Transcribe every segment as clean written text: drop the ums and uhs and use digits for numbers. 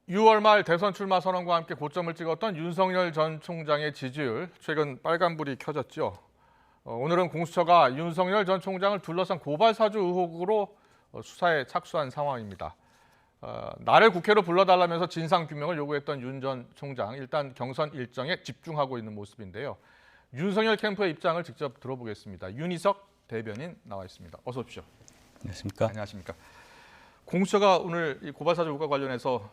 6월 말 대선 출마 선언과 함께 고점을 찍었던 윤석열 전 총장의 지지율, 최근 빨간불이 켜졌죠. 오늘은 공수처가 윤석열 전 총장을 둘러싼 고발 사주 의혹으로 수사에 착수한 상황입니다. 나를 국회로 불러달라면서 진상규명을 요구했던 윤 전 총장, 일단 경선 일정에 집중하고 있는 모습인데요. 윤석열 캠프의 입장을 직접 들어보겠습니다. 윤희석 대변인 나와 있습니다. 어서 오십시오. 안녕하십니까? 안녕하십니까? 공수처가 오늘 이 고발 사주 의혹과 관련해서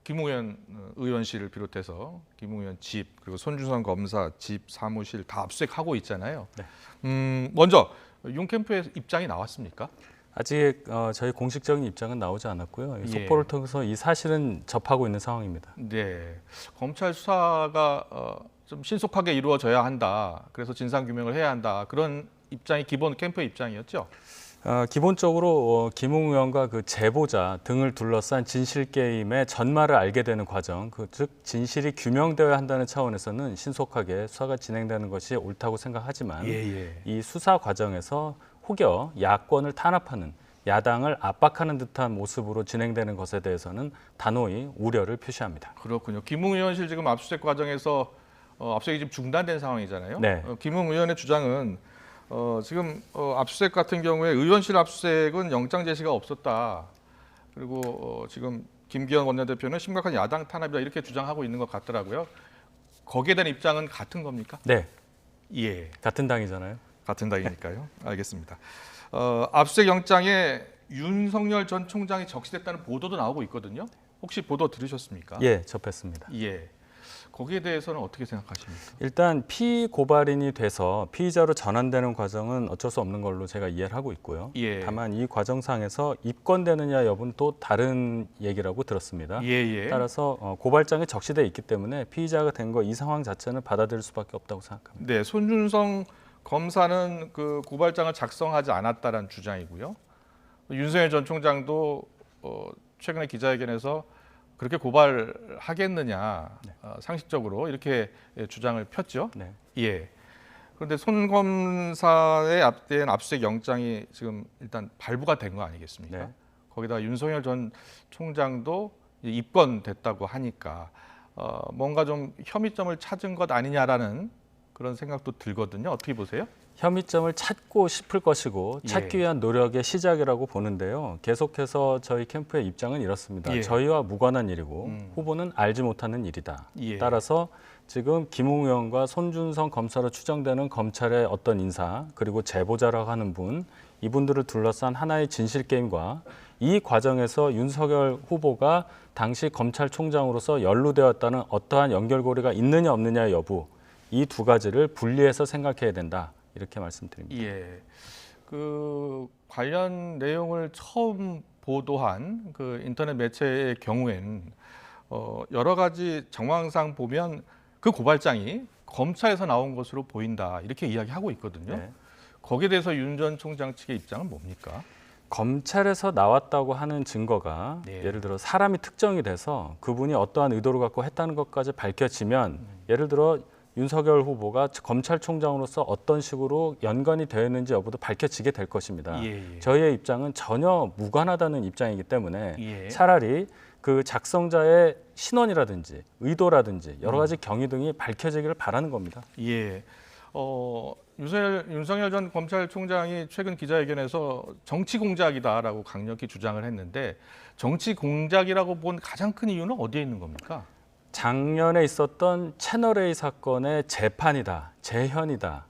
김웅현 의원실을 비롯해서 김웅현 집, 그리고 손준성 검사 집, 사무실 다 압수수색하고 있잖아요. 네. 먼저 윤 캠프의 입장이 나왔습니까? 아직 저희 공식적인 입장은 나오지 않았고요. 예. 속보를 통해서 이 사실은 접하고 있는 상황입니다. 네, 검찰 수사가 좀 신속하게 이루어져야 한다. 그래서 진상 규명을 해야 한다. 그런 입장이 기본 캠프의 입장이었죠. 기본적으로 김웅 의원과 그 제보자 등을 둘러싼 진실 게임의 전말을 알게 되는 과정, 즉 진실이 규명되어야 한다는 차원에서는 신속하게 수사가 진행되는 것이 옳다고 생각하지만 이 수사 과정에서 혹여 야권을 탄압하는, 야당을 압박하는 듯한 모습으로 진행되는 것에 대해서는 단호히 우려를 표시합니다. 그렇군요. 김웅 의원실 지금 압수수색 과정에서 압수수색이 지금 중단된 상황이잖아요. 네. 김웅 의원의 주장은 지금 압수수색 같은 경우에 의원실 압수수색은 영장 제시가 없었다. 그리고 지금 김기현 원내대표는 심각한 야당 탄압이다 이렇게 주장하고 있는 것 같더라고요. 거기에 대한 입장은 같은 겁니까? 네, 예, 같은 당이잖아요. 같은 당이니까요. 알겠습니다. 압수수색 영장에 윤석열 전 총장이 적시됐다는 보도도 나오고 있거든요. 혹시 보도 들으셨습니까? 예, 접했습니다. 예. 거기에 대해서는 어떻게 생각하십니까? 일단 피고발인이 돼서 피의자로 전환되는 과정은 어쩔 수 없는 걸로 제가 이해를 하고 있고요. 예. 다만 이 과정상에서 입건되느냐 여부는 또 다른 얘기라고 들었습니다. 예. 따라서 고발장에 적시돼 있기 때문에 피의자가 된 거 이 상황 자체는 받아들일 수밖에 없다고 생각합니다. 네, 손준성 검사는 그 고발장을 작성하지 않았다는 주장이고요. 윤석열 전 총장도 최근에 기자회견에서 그렇게 고발하겠느냐, 상식적으로 이렇게 주장을 폈죠. 네. 예. 그런데 손 검사의 앞된 압수수색 영장이 지금 일단 발부가 된 거 아니겠습니까? 네. 거기다가 윤석열 전 총장도 입건됐다고 하니까 뭔가 좀 혐의점을 찾은 것 아니냐라는 그런 생각도 들거든요. 어떻게 보세요? 혐의점을 찾고 싶을 것이고 찾기 위한 노력의 시작이라고 보는데요. 계속해서 저희 캠프의 입장은 이렇습니다. 예. 저희와 무관한 일이고 후보는 알지 못하는 일이다. 예. 따라서 지금 김웅 의원과 손준성 검사로 추정되는 검찰의 어떤 인사 그리고 제보자라고 하는 분, 이분들을 둘러싼 하나의 진실 게임과 이 과정에서 윤석열 후보가 당시 검찰총장으로서 연루되었다는 어떠한 연결고리가 있느냐 없느냐의 여부, 이 두 가지를 분리해서 생각해야 된다. 이렇게 말씀드립니다. 예. 그 관련 내용을 처음 보도한 그 인터넷 매체의 경우엔 여러 가지 정황상 보면 그 고발장이 검찰에서 나온 것으로 보인다 이렇게 이야기하고 있거든요. 네. 거기에 대해서 윤 전 총장 측의 입장은 뭡니까? 검찰에서 나왔다고 하는 증거가 네. 예를 들어 사람이 특정이 돼서 그분이 어떠한 의도를 갖고 했다는 것까지 밝혀지면 예를 들어 윤석열 후보가 검찰총장으로서 어떤 식으로 연관이 되어 있는지 여부도 밝혀지게 될 것입니다. 예. 저희의 입장은 전혀 무관하다는 입장이기 때문에 예. 차라리 그 작성자의 신원이라든지 의도라든지 여러 가지 경위 등이 밝혀지기를 바라는 겁니다. 예. 윤석열 전 검찰총장이 최근 기자회견에서 정치 공작이다라고 강력히 주장을 했는데 정치 공작이라고 본 가장 큰 이유는 어디에 있는 겁니까? 작년에 있었던 채널A 사건의 재판이다, 재현이다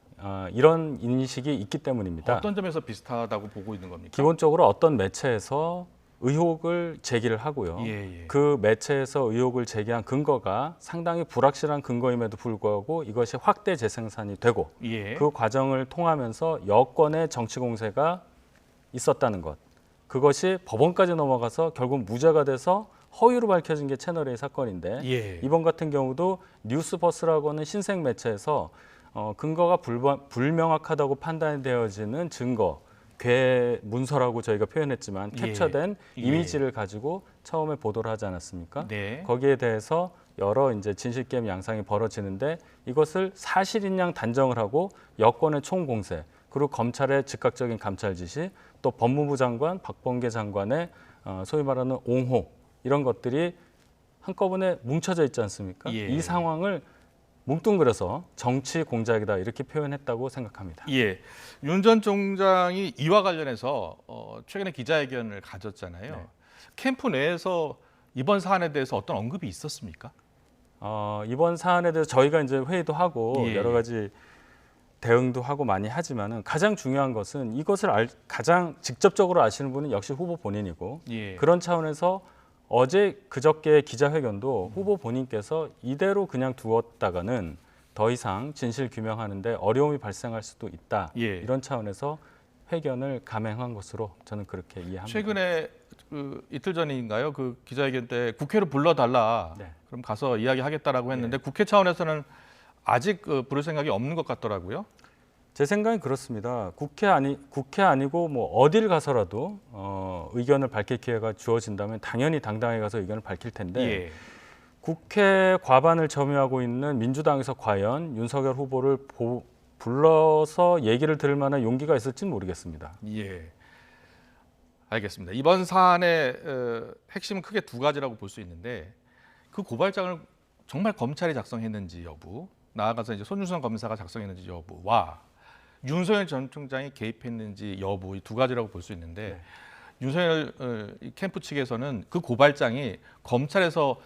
이런 인식이 있기 때문입니다. 어떤 점에서 비슷하다고 보고 있는 겁니까? 기본적으로 어떤 매체에서 의혹을 제기를 하고요. 예. 그 매체에서 의혹을 제기한 근거가 상당히 불확실한 근거임에도 불구하고 이것이 확대 재생산이 되고 예. 그 과정을 통하면서 여권의 정치 공세가 있었다는 것. 그것이 법원까지 넘어가서 결국 무죄가 돼서 허위로 밝혀진 게 채널A 사건인데 예. 이번 같은 경우도 뉴스버스라고 하는 신생 매체에서 근거가 불명확하다고 판단되어지는 증거, 괴 문서라고 저희가 표현했지만 캡처된 예. 이미지를 가지고 처음에 보도를 하지 않았습니까? 네. 거기에 대해서 여러 이제 진실 게임 양상이 벌어지는데 이것을 사실인 양 단정을 하고 여권의 총공세 그리고 검찰의 즉각적인 감찰 지시 또 법무부 장관 박범계 장관의 소위 말하는 옹호 이런 것들이 한꺼번에 뭉쳐져 있지 않습니까? 예. 이 상황을 뭉뚱그려서 정치 공작이다 이렇게 표현했다고 생각합니다. 예, 윤 전 총장이 이와 관련해서 최근에 기자회견을 가졌잖아요. 네. 캠프 내에서 이번 사안에 대해서 어떤 언급이 있었습니까? 이번 사안에 대해서 저희가 이제 회의도 하고 예. 여러 가지 대응도 하고 많이 하지만은 가장 중요한 것은 이것을 가장 직접적으로 아시는 분은 역시 후보 본인이고 예. 그런 차원에서 어제 그저께 기자회견도 후보 본인께서 이대로 그냥 두었다가는 더 이상 진실 규명하는데 어려움이 발생할 수도 있다. 예. 이런 차원에서 회견을 감행한 것으로 저는 그렇게 이해합니다. 최근에 그 이틀 전인가요? 그 기자회견 때 국회로 불러달라. 네. 그럼 가서 이야기하겠다라고 했는데 국회 차원에서는 아직 부를 생각이 없는 것 같더라고요. 제 생각은 그렇습니다. 국회 아니고 뭐 어딜 가서라도 의견을 밝힐 기회가 주어진다면 당연히 당당하게 가서 의견을 밝힐 텐데 예. 국회 과반을 점유하고 있는 민주당에서 과연 윤석열 후보를 불러서 얘기를 들을 만한 용기가 있을지는 모르겠습니다. 예. 알겠습니다. 이번 사안의 핵심은 크게 두 가지라고 볼 수 있는데 그 고발장을 정말 검찰이 작성했는지 여부, 나아가서 이제 손준성 검사가 작성했는지 여부와 윤석열 전 총장이 개입했는지 여부 이 두 가지라고 볼 수 있는데 윤석열 캠프 측에서는 그 고발장이 검찰에서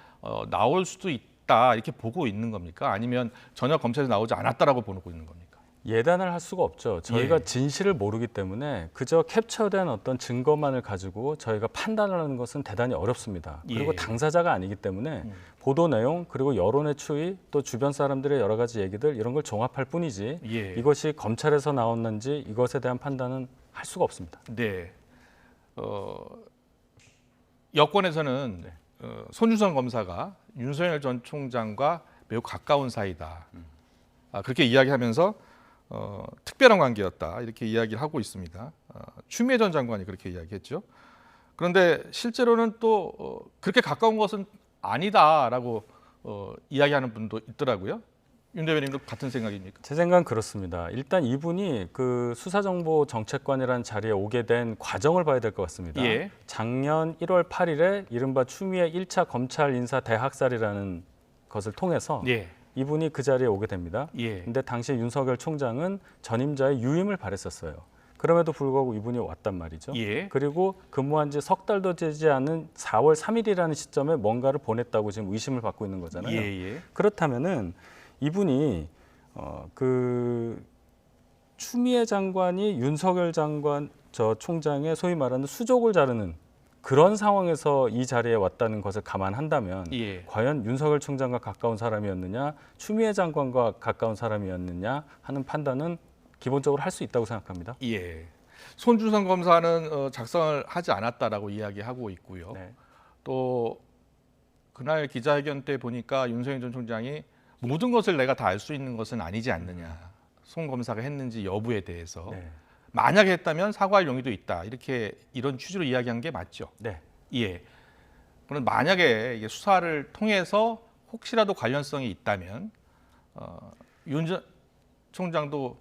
나올 수도 있다 이렇게 보고 있는 겁니까? 아니면 전혀 검찰에서 나오지 않았다라고 보고 있는 겁니까? 예단을 할 수가 없죠. 저희가 예. 진실을 모르기 때문에 그저 캡처된 어떤 증거만을 가지고 저희가 판단하는 것은 대단히 어렵습니다. 그리고 예. 당사자가 아니기 때문에 보도 내용 그리고 여론의 추이 또 주변 사람들의 여러 가지 얘기들 이런 걸 종합할 뿐이지 예. 이것이 검찰에서 나왔는지 이것에 대한 판단은 할 수가 없습니다. 네. 여권에서는 손준성 검사가 윤석열 전 총장과 매우 가까운 사이다. 그렇게 이야기하면서 특별한 관계였다 이렇게 이야기를 하고 있습니다. 추미애 전 장관이 그렇게 이야기했죠. 그런데 실제로는 또 그렇게 가까운 것은 아니다라고 이야기하는 분도 있더라고요. 윤 대변인도 같은 생각입니까? 제 생각은 그렇습니다. 일단 이분이 그 수사정보정책관이라는 자리에 오게 된 과정을 봐야 될 것 같습니다. 예. 작년 1월 8일에 이른바 추미애 1차 검찰 인사 대학살이라는 것을 통해서 예. 이분이 그 자리에 오게 됩니다. 예. 근데 당시 윤석열 총장은 전임자의 유임을 바랬었어요. 그럼에도 불구하고 이분이 왔단 말이죠. 예. 그리고 근무한 지 석 달도 되지 않은 4월 3일이라는 시점에 뭔가를 보냈다고 지금 의심을 받고 있는 거잖아요. 예. 그렇다면은 이분이 그 추미애 장관이 윤석열 장관 저 총장의 소위 말하는 수족을 자르는 그런 상황에서 이 자리에 왔다는 것을 감안한다면 예. 과연 윤석열 총장과 가까운 사람이었느냐 추미애 장관과 가까운 사람이었느냐 하는 판단은 기본적으로 할 수 있다고 생각합니다. 예. 손준성 검사는 작성을 하지 않았다라고 이야기하고 있고요. 네. 또 그날 기자회견 때 보니까 윤석열 전 총장이 모든 것을 내가 다 알 수 있는 것은 아니지 않느냐. 송 검사가 했는지 여부에 대해서 네. 만약에 했다면 사과할 용의도 있다. 이런 취지로 이야기한 게 맞죠. 네. 예. 그럼 만약에 이게 수사를 통해서 혹시라도 관련성이 있다면 윤 전 총장도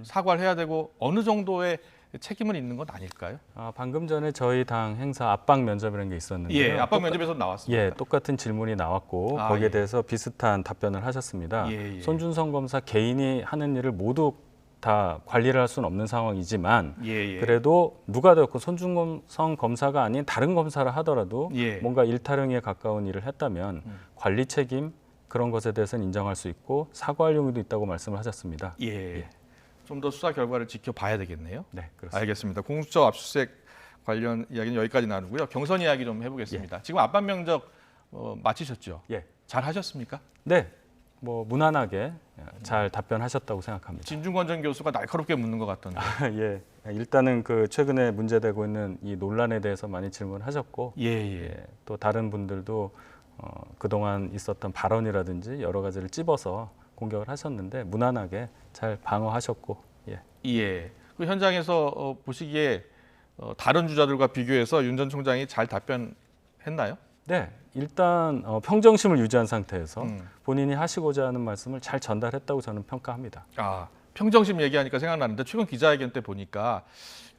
사과를 해야 되고 어느 정도의 책임은 있는 건 아닐까요? 방금 전에 저희 당 행사 압박 면접이라는 게 있었는데요. 예, 압박 면접에서 나왔습니다. 예, 똑같은 질문이 나왔고 거기에 예. 대해서 비슷한 답변을 하셨습니다. 예. 손준성 검사 개인이 하는 일을 모두 다 관리를 할 수는 없는 상황이지만 예. 그래도 누가 되었고 손준성 검사가 아닌 다른 검사를 하더라도 예. 뭔가 일타령에 가까운 일을 했다면 관리 책임 그런 것에 대해서는 인정할 수 있고 사과할 용의도 있다고 말씀을 하셨습니다. 예. 좀 더 수사 결과를 지켜봐야 되겠네요. 네, 그렇습니다. 알겠습니다. 공수처 압수수색 관련 이야기는 여기까지 나누고요. 경선 이야기 좀 해보겠습니다. 지금 압박 면접 마치셨죠? 예. 잘 하셨습니까? 네, 뭐 무난하게 잘 답변하셨다고 생각합니다. 진중권 전 교수가 날카롭게 묻는 것 같던데. 예, 일단은 그 최근에 문제되고 있는 이 논란에 대해서 많이 질문하셨고, 또 다른 분들도 그동안 있었던 발언이라든지 여러 가지를 찝어서 공격을 하셨는데 무난하게 잘 방어하셨고, 예. 그 현장에서 보시기에 다른 주자들과 비교해서 윤 전 총장이 잘 답변했나요? 네, 일단 평정심을 유지한 상태에서 음. 본인이 하시고자 하는 말씀을 잘 전달했다고 저는 평가합니다. 평정심 얘기하니까 생각나는데 최근 기자회견 때 보니까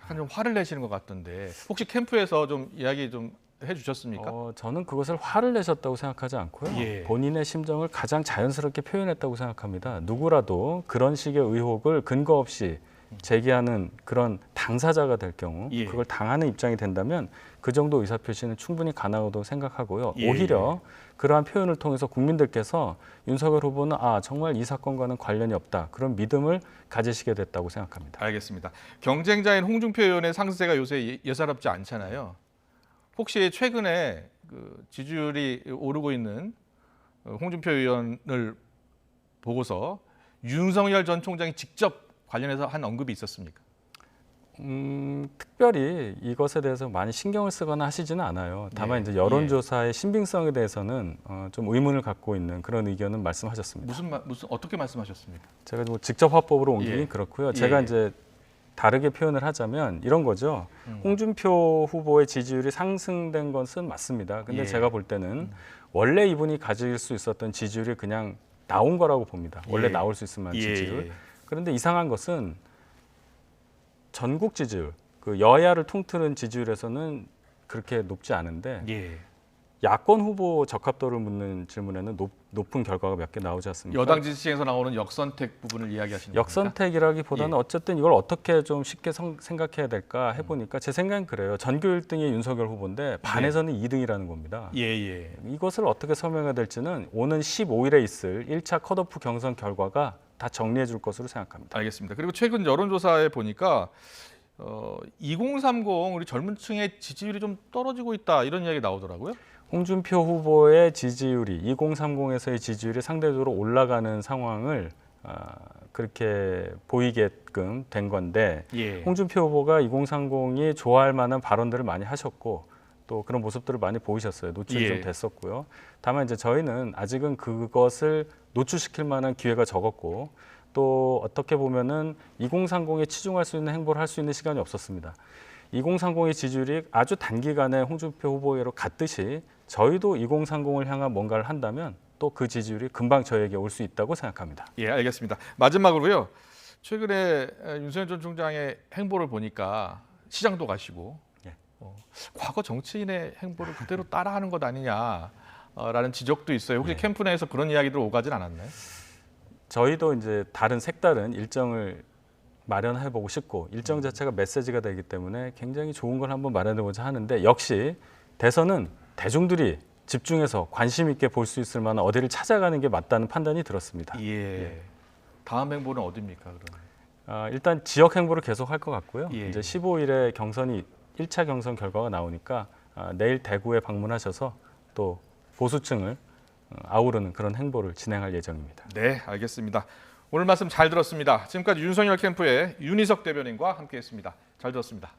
약간 좀 화를 내시는 것 같던데 혹시 캠프에서 좀 이야기 좀 해주셨습니까? 저는 그것을 화를 내셨다고 생각하지 않고요. 예. 본인의 심정을 가장 자연스럽게 표현했다고 생각합니다. 누구라도 그런 식의 의혹을 근거 없이 제기하는 그런 당사자가 될 경우 예. 그걸 당하는 입장이 된다면 그 정도 의사표시는 충분히 가능하다고 생각하고요. 예. 오히려 그러한 표현을 통해서 국민들께서 윤석열 후보는 정말 이 사건과는 관련이 없다. 그런 믿음을 가지시게 됐다고 생각합니다. 알겠습니다. 경쟁자인 홍준표 의원의 상세가 요새 예사롭지 않잖아요. 혹시 최근에 그 지지율이 오르고 있는 홍준표 의원을 보고서 윤석열 전 총장이 직접 관련해서 한 언급이 있었습니까? 특별히 이것에 대해서 많이 신경을 쓰거나 하시지는 않아요. 다만 예. 이제 여론조사의 신빙성에 대해서는 좀 의문을 갖고 있는 그런 의견은 말씀하셨습니다. 무슨 어떻게 말씀하셨습니까? 제가 뭐 직접 화법으로 옮기긴 예. 그렇고요. 제가 예. 이제 다르게 표현을 하자면 이런 거죠. 홍준표 후보의 지지율이 상승된 것은 맞습니다. 근데 예. 제가 볼 때는 원래 이분이 가질 수 있었던 지지율이 그냥 나온 거라고 봅니다. 원래 예. 나올 수 있을 만한 예. 지지율. 그런데 이상한 것은 전국 지지율, 그 여야를 통틀은 지지율에서는 그렇게 높지 않은데 예. 야권 후보 적합도를 묻는 질문에는 높은 결과가 몇 개 나오지 않습니까? 여당 지지층에서 나오는 역선택 부분을 이야기하시는 겁니까? 역선택이라기보다는 예. 어쨌든 이걸 어떻게 좀 쉽게 생각해야 될까 해보니까 제 생각은 그래요. 전교 1등이 윤석열 후보인데 반에서는 2등이라는 겁니다. 예. 이것을 어떻게 설명해야 될지는 오는 15일에 있을 1차 컷오프 경선 결과가 다 정리해 줄 것으로 생각합니다. 알겠습니다. 그리고 최근 여론조사에 보니까 2030 우리 젊은 층의 지지율이 좀 떨어지고 있다 이런 이야기 나오더라고요. 홍준표 후보의 지지율이 2030에서의 지지율이 상대적으로 올라가는 상황을 그렇게 보이게끔 된 건데 예. 홍준표 후보가 2030이 좋아할 만한 발언들을 많이 하셨고 또 그런 모습들을 많이 보이셨어요. 노출이 예. 좀 됐었고요. 다만 이제 저희는 아직은 그것을 노출시킬 만한 기회가 적었고 또 어떻게 보면은 2030에 치중할 수 있는 행보를 할 수 있는 시간이 없었습니다. 2030의 지지율이 아주 단기간에 홍준표 후보로 갔듯이 저희도 2030을 향한 뭔가를 한다면 또 그 지지율이 금방 저에게 올 수 있다고 생각합니다. 예, 알겠습니다. 마지막으로요. 최근에 윤석열 전 총장의 행보를 보니까 시장도 가시고 예. 과거 정치인의 행보를 그대로 따라하는 것 아니냐라는 지적도 있어요. 혹시 캠프 내에서 그런 이야기들 오가진 않았나요? 저희도 이제 다른 색다른 일정을 마련해보고 싶고 일정 자체가 메시지가 되기 때문에 굉장히 좋은 걸 한번 마련해보자 하는데 역시 대선은 대중들이 집중해서 관심 있게 볼 수 있을 만한 어디를 찾아가는 게 맞다는 판단이 들었습니다. 예. 다음 행보는 어디입니까, 그러면? 일단 지역 행보를 계속 할 것 같고요. 예. 이제 15일에 경선이 1차 경선 결과가 나오니까 내일 대구에 방문하셔서 또 보수층을 아우르는 그런 행보를 진행할 예정입니다. 네, 알겠습니다. 오늘 말씀 잘 들었습니다. 지금까지 윤석열 캠프의 윤희석 대변인과 함께했습니다. 잘 들었습니다.